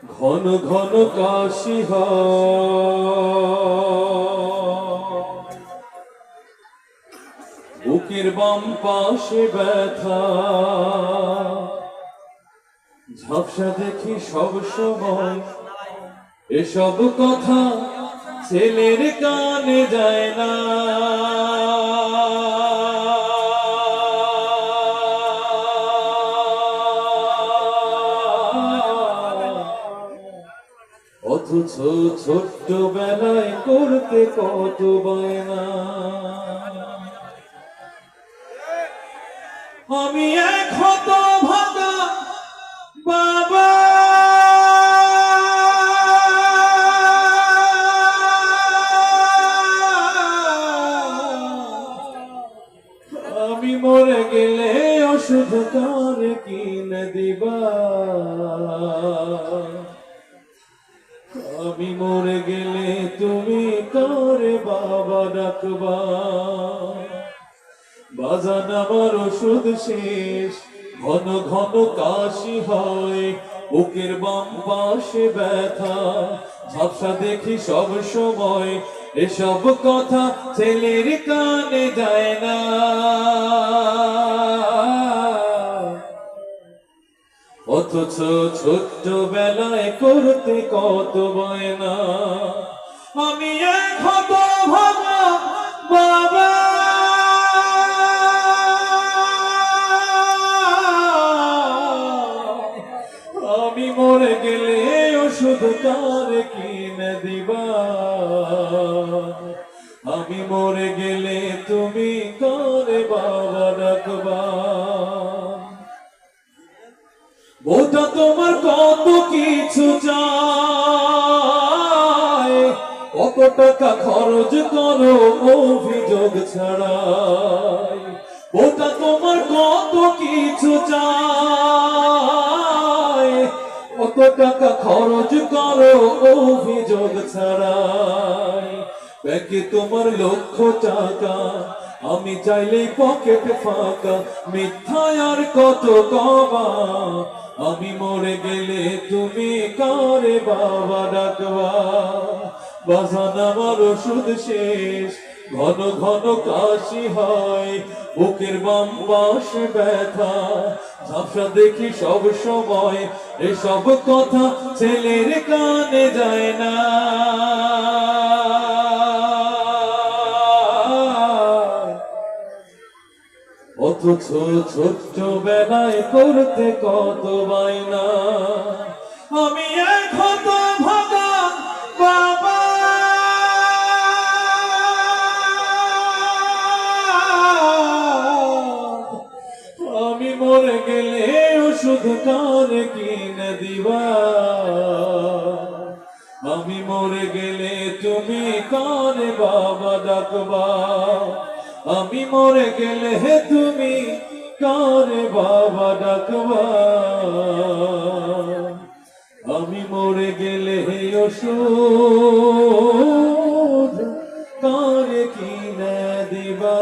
ঘন ঘন কাশি বুকের বাম পাশে ব্যথা, ঝাপসা দেখি সব সময় এসব কথা ছেলের কানে যায় না। অথচ ছোট্ট বেলায় করতে কত বায়না। আমি এক হতভাগা বাবা, আমি মরে গেলে ওষুধ কার কিনে দিবা, আমি মরে গেলে তুমি কারে বাবা ডাকবা। বাজান আমার ওষুধ শেষ, ঘন ঘন কাশি হয়, বুকের বাম পাশে ব্যথা, ঝাপসা দেখি সব সময় এসব কথা ছেলের কানে যায় না। অথচ ছোট্ট বেলায় করতে কত বায়না। আমি এক হতভাগা বাবা, আমি মরে গেলে ওষুধ কার কিনে দিবা, আমি মরে গেলে তুমি কারে বাবা ডাকবা। ওটা তোমার কত কিছু চায়, কত টাকা খরচ করো অভিযোগ ছাড়াই। ওটা তোমার কত কিছু চায়, কত টাকা খরচ করো অভিযোগ ছাড়াই। ব্যাংকে তোমার লক্ষ টাকা, আমি চাইলে পকেট ফাঁকা, মিথ্যায় আর কত কবা। আমি মরে গেলে তুমি কারে বাবা ডাকবা। বাজান আমার ওষুধ শেষ, ঘন ঘন কাশি হয়, বুকের বাম পাশে ব্যথা, ঝাপসা দেখি সব সময় এসব কথা ছেলের কানে যায় না। অথচ ছোট্ট বেলায় করতে কত বায়না। আমি এক হতভাগা বাবা, আমি মরে গেলে ওষুধ কার কিনে দিবা, আমি মরে গেলে তুমি কারে বাবা ডাকবা। আমি মরে গেলে তুমি কারে বাবা ডাকবা, আমি মরে গেলে ওষুধ কারে কিনে দিবা।